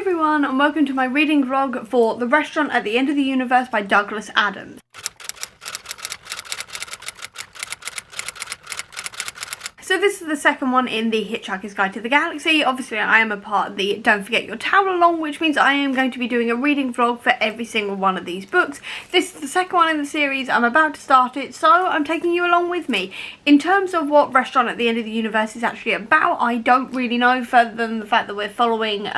everyone, and welcome to my reading vlog for The Restaurant at the End of the Universe by Douglas Adams. So this is the second one in the Hitchhiker's Guide to the Galaxy. Obviously I am a part of the Don't Forget Your Towel Along, which means I am going to be doing a reading vlog for every single one of these books. This is the second one in the series. I'm about to start it, so I'm taking you along with me. In terms of what Restaurant at the End of the Universe is actually about, I don't really know, further than the fact that we're following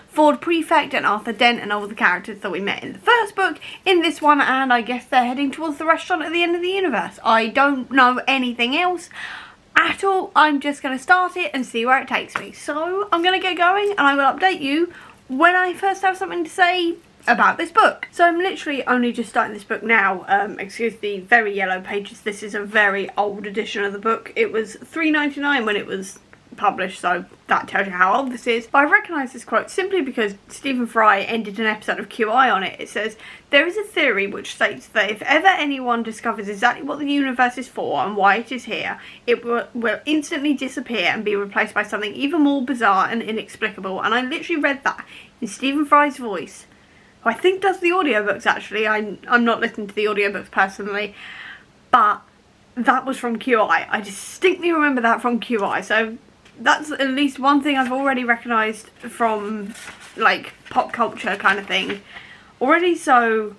Ford Prefect and Arthur Dent and all the characters that we met in the first book in this one, and I guess they're heading towards the restaurant at the end of the universe. I don't know anything else at all. I'm just going to start it and see where it takes me. So I'm going to get going and I will update you when I first have something to say about this book. So I'm literally only just starting this book now. Excuse the very yellow pages. This is a very old edition of the book. It was $3.99 when it was published, so that tells you how old this is. But I recognise this quote simply because Stephen Fry ended an episode of QI on it. It says, "There is a theory which states that if ever anyone discovers exactly what the universe is for and why it is here, it will instantly disappear and be replaced by something even more bizarre and inexplicable." And I literally read that in Stephen Fry's voice, who I think does the audiobooks actually. I'm not listening to the audiobooks personally, but that was from QI. I distinctly remember that from QI, so that's at least one thing I've already recognised from, like, pop culture kind of thing already, so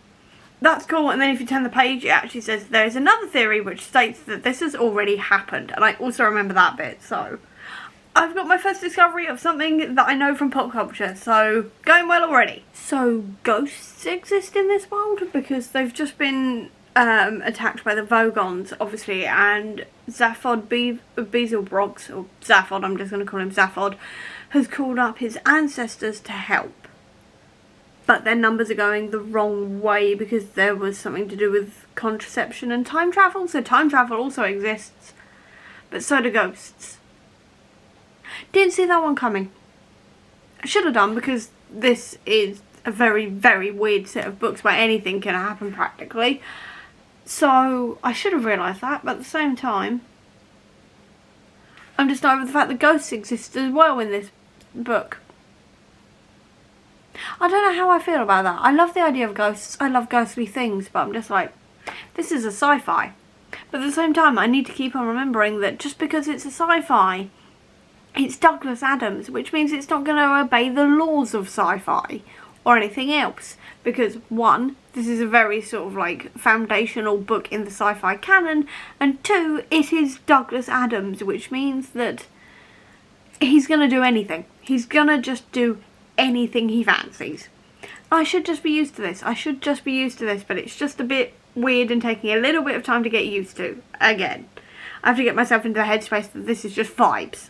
that's cool. And then if you turn the page, it actually says there is another theory which states that this has already happened, and I also remember that bit. So I've got my first discovery of something that I know from pop culture, so going well already. So ghosts exist in this world because they've just been attacked by the Vogons, obviously, and Zaphod Beelzebrox, or Zaphod, I'm just going to call him Zaphod, has called up his ancestors to help. But their numbers are going the wrong way because there was something to do with contraception and time travel, so time travel also exists, but so do ghosts. Didn't see that one coming. I should have done, because this is a very, very weird set of books where anything can happen practically. So I should have realised that, but at the same time, I'm just over the fact that ghosts exist as well in this book. I don't know how I feel about that. I love the idea of ghosts, I love ghostly things, but I'm just like, this is a sci-fi. But at the same time, I need to keep on remembering that just because it's a sci-fi, it's Douglas Adams, which means it's not going to obey the laws of sci-fi or anything else. Because one, this is a very sort of like foundational book in the sci-fi canon, and two, it is Douglas Adams, which means that he's going to do anything. He's going to just do anything he fancies. I should just be used to this. I should just be used to this, but it's just a bit weird and taking a little bit of time to get used to. Again, I have to get myself into the headspace that this is just vibes.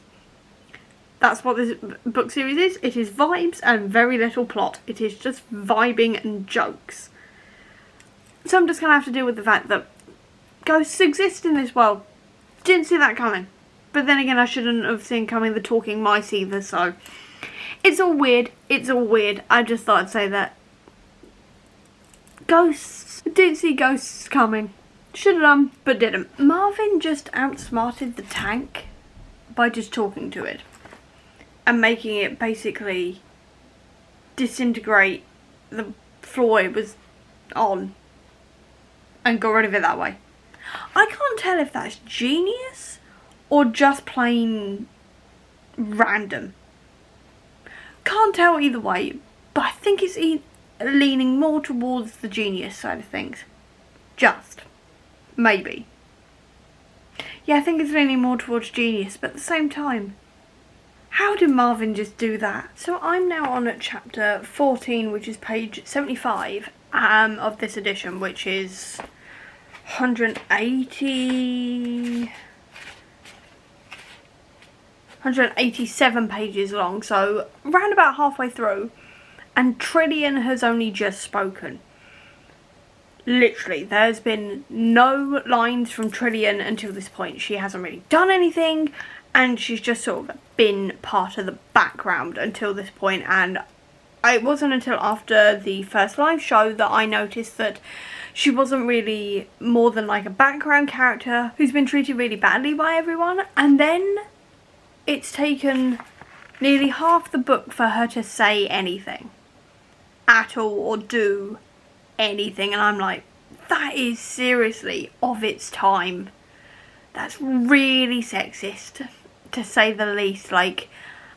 That's what this book series is. It is vibes and very little plot. It is just vibing and jokes. So I'm just going to have to deal with the fact that ghosts exist in this world. Didn't see that coming. But then again, I shouldn't have seen coming the talking mice either, so it's all weird. It's all weird. I just thought I'd say that. Ghosts. Didn't see ghosts coming. Should have done, but didn't. Marvin just outsmarted the tank by just talking to it and making it basically disintegrate the floor it was on and got rid of it that way. I can't tell if that's genius or just plain random. Can't tell either way, but I think it's leaning more towards the genius side of things. Just. Maybe. Yeah, I think it's leaning more towards genius, but at the same time, how did Marvin just do that? So I'm now on at chapter 14, which is page 75 of this edition, which is 187 pages long, so round about halfway through, and Trillian has only just spoken. Literally, there's been no lines from Trillian until this point. She hasn't really done anything, and she's just sort of been part of the background until this point. And it wasn't until after the first live show that I noticed that she wasn't really more than like a background character who's been treated really badly by everyone. And then it's taken nearly half the book for her to say anything at all or do anything, and I'm like, that is seriously of its time. That's really sexist, to say the least. Like,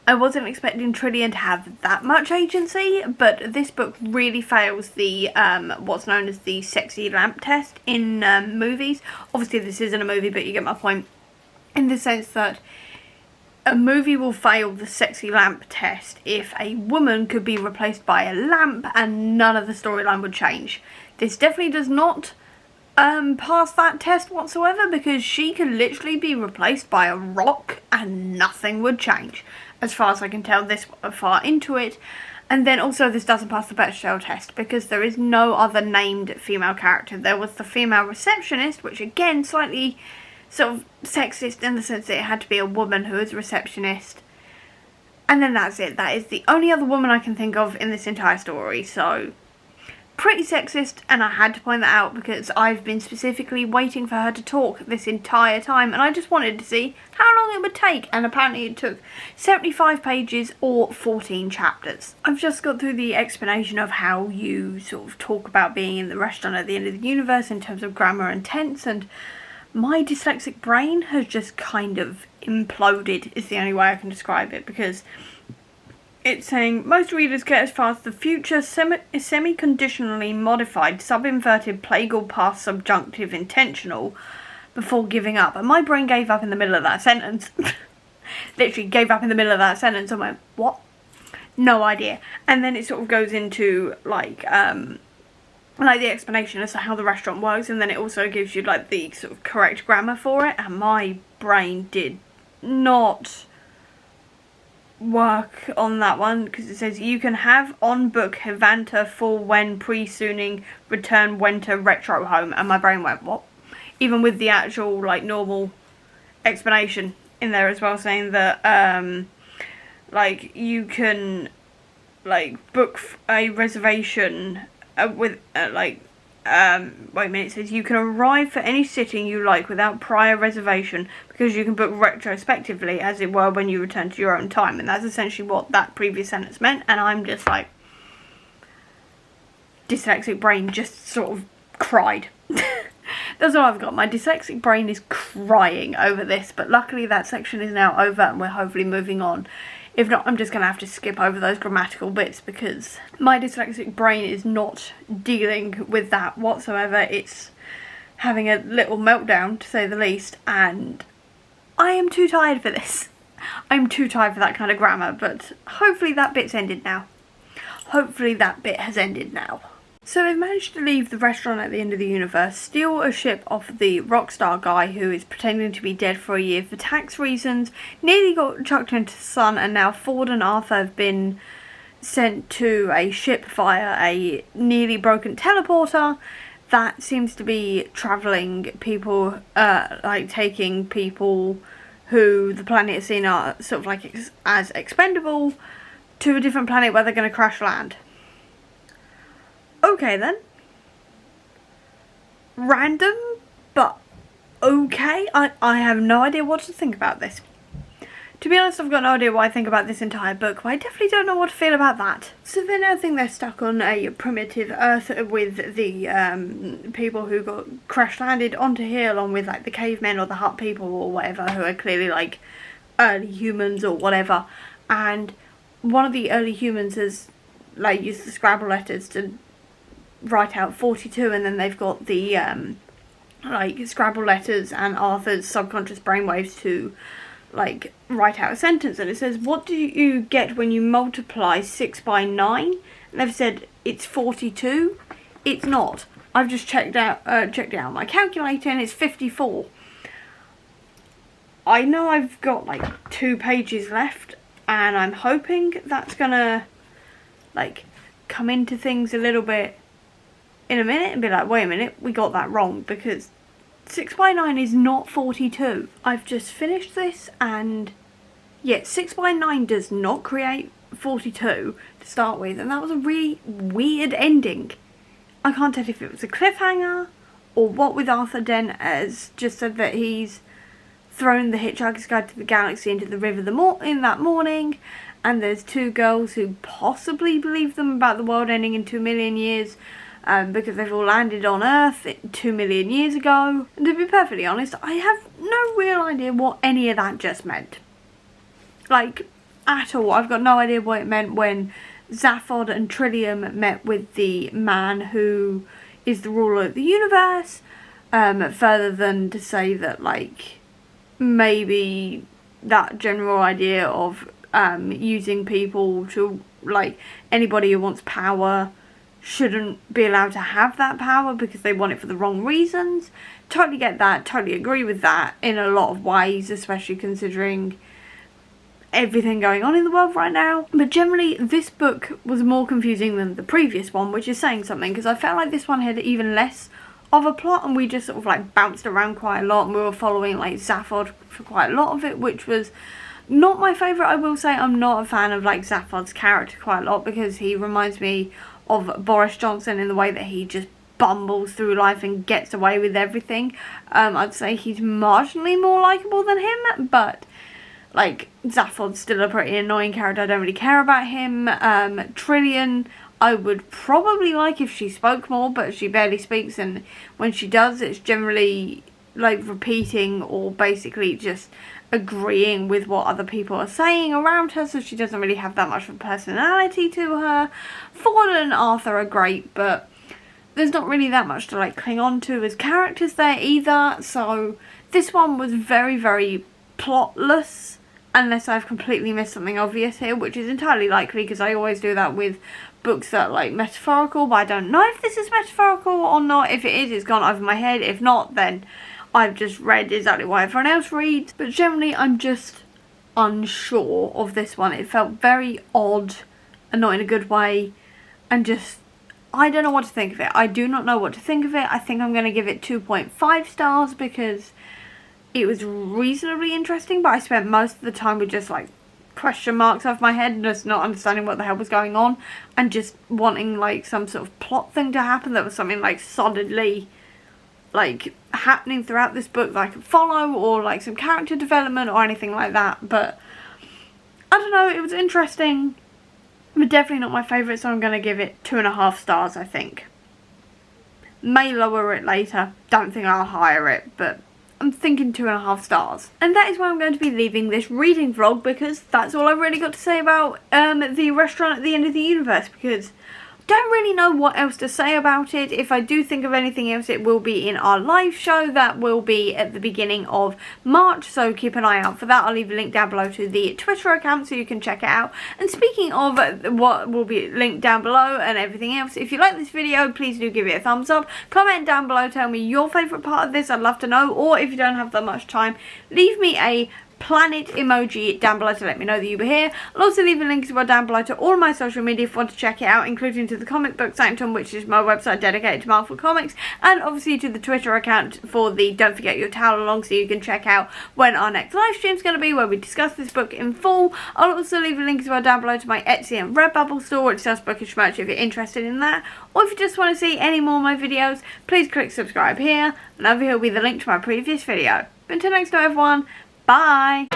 I wasn't expecting Trillian to have that much agency, but this book really fails the what's known as the sexy lamp test in movies. Obviously this isn't a movie, but you get my point, in the sense that a movie will fail the sexy lamp test if a woman could be replaced by a lamp and none of the storyline would change. This definitely does not pass that test whatsoever, because she could literally be replaced by a rock and nothing would change, as far as I can tell this far into it. And then also this doesn't pass the Bechdel test because there is no other named female character. There was the female receptionist, which again slightly sort of sexist in the sense that it had to be a woman who is a receptionist. And then that's it. That is the only other woman I can think of in this entire story. So, pretty sexist, and I had to point that out because I've been specifically waiting for her to talk this entire time, and I just wanted to see how long it would take, and apparently it took 75 pages or 14 chapters. I've just got through the explanation of how you sort of talk about being in the restaurant at the end of the universe in terms of grammar and tense, and my dyslexic brain has just kind of imploded, is the only way I can describe it, because it's saying most readers get as far as the future semi-conditionally modified sub-inverted plagal past subjunctive intentional before giving up, and my brain gave up in the middle of that sentence. Literally gave up in the middle of that sentence. I went, what? No idea. And then it sort of goes into like the explanation as to how the restaurant works, and then it also gives you like the sort of correct grammar for it, and my brain did not work on that one, because it says you can have on book Hevanta for when pre-sooning return winter retro home, and my brain went, what? Even with the actual like normal explanation in there as well, saying that like you can like book a reservation with wait a minute, it says you can arrive for any sitting you like without prior reservation because you can book retrospectively, as it were, when you return to your own time. And that's essentially what that previous sentence meant, and I'm just like, dyslexic brain just sort of cried. That's all I've got. My dyslexic brain is crying over this, but luckily that section is now over and we're hopefully moving on. If not, I'm just going to have to skip over those grammatical bits because my dyslexic brain is not dealing with that whatsoever. It's having a little meltdown, to say the least, and I am too tired for this. I'm too tired for that kind of grammar, but hopefully that bit's ended now. Hopefully that bit has ended now. So they've managed to leave the restaurant at the end of the universe, steal a ship off the Rockstar guy who is pretending to be dead for a year for tax reasons, nearly got chucked into the sun, and now Ford and Arthur have been sent to a ship via a nearly broken teleporter that seems to be travelling people, like taking people who the planet has seen are sort of like as expendable to a different planet where they're going to crash land. Okay then. Random, but okay. I have no idea what to think about this. To be honest, I've got no idea what I think about this entire book, but I definitely don't know what to feel about that. So they now think they're stuck on a primitive Earth with the people who got crash landed onto here, along with like the cavemen or the hut people or whatever, who are clearly like early humans or whatever. And one of the early humans has like used the Scrabble letters to write out 42, and then they've got the like Scrabble letters and Arthur's subconscious brainwaves to like write out a sentence, and it says, what do you get when you multiply 6 by 9? And they've said it's 42. It's not. I've just checked out my calculator and it's 54. I know I've got like 2 pages left, and I'm hoping that's gonna like come into things a little bit in a minute and be like, wait a minute, we got that wrong, because 6 by 9 is not 42. I've just finished this, and yeah, 6 by 9 does not create 42 to start with, and that was a really weird ending. I can't tell if it was a cliffhanger or what, with Arthur Dent has just said that he's thrown the Hitchhiker's Guide to the Galaxy into the river in that morning, and there's two girls who possibly believe them about the world ending in 2 million years, because they've all landed on Earth 2 million years ago. And to be perfectly honest, I have no real idea what any of that just meant. Like, at all. I've got no idea what it meant when Zaphod and Trillium met with the man who is the ruler of the universe, further than to say that, like, maybe that general idea of using people to, like, anybody who wants power shouldn't be allowed to have that power because they want it for the wrong reasons. Totally get that, totally agree with that in a lot of ways, especially considering everything going on in the world right now. But generally, this book was more confusing than the previous one, which is saying something, because I felt like this one had even less of a plot, and we just sort of like bounced around quite a lot, and we were following like Zaphod for quite a lot of it, which was not my favourite. I will say I'm not a fan of like Zaphod's character quite a lot, because he reminds me of Boris Johnson in the way that he just bumbles through life and gets away with everything. I'd say he's marginally more likeable than him, but like Zaphod's still a pretty annoying character. I don't really care about him. Trillium, I would probably like if she spoke more, but she barely speaks, and when she does, it's generally like repeating or basically just agreeing with what other people are saying around her, so she doesn't really have that much of a personality to her. Ford and Arthur are great, but there's not really that much to like cling on to as characters there either, so this one was very, very plotless, unless I've completely missed something obvious here, which is entirely likely because I always do that with books that are like metaphorical, but I don't know if this is metaphorical or not. If it is, it's gone over my head. If not, then I've just read exactly what everyone else reads. But generally, I'm just unsure of this one. It felt very odd, and not in a good way, and just, I don't know what to think of it. I do not know what to think of it. I think I'm going to give it 2.5 stars because it was reasonably interesting, but I spent most of the time with just like question marks off my head and just not understanding what the hell was going on, and just wanting like some sort of plot thing to happen that was something like solidly like happening throughout this book that I could follow, or like some character development or anything like that. But I don't know, it was interesting, but definitely not my favourite, so I'm going to give it 2.5 stars, I think. May lower it later, don't think I'll higher it, but I'm thinking 2.5 stars. And that is where I'm going to be leaving this reading vlog, because that's all I've really got to say about the restaurant at the end of the universe, because I don't really know what else to say about it. If I do think of anything else, it will be in our live show that will be at the beginning of March, so keep an eye out for that. I'll leave a link down below to the Twitter account so you can check it out. And speaking of what will be linked down below and everything else, if you like this video, please do give it a thumbs up. Comment down below, tell me your favourite part of this, I'd love to know. Or if you don't have that much time, leave me a planet emoji down below to let me know that you were here. I'll also leave a link as well down below to all of my social media if you want to check it out, including to the Comic Book Sanctum, which is my website dedicated to Marvel Comics, and obviously to the Twitter account for the Don't Forget Your Towel Along, so you can check out when our next live stream is going to be, where we discuss this book in full. I'll also leave a link as well down below to my Etsy and Redbubble store, which sells bookish merch if you're interested in that. Or if you just want to see any more of my videos, please click subscribe here, and over here will be the link to my previous video. But until next time everyone, bye!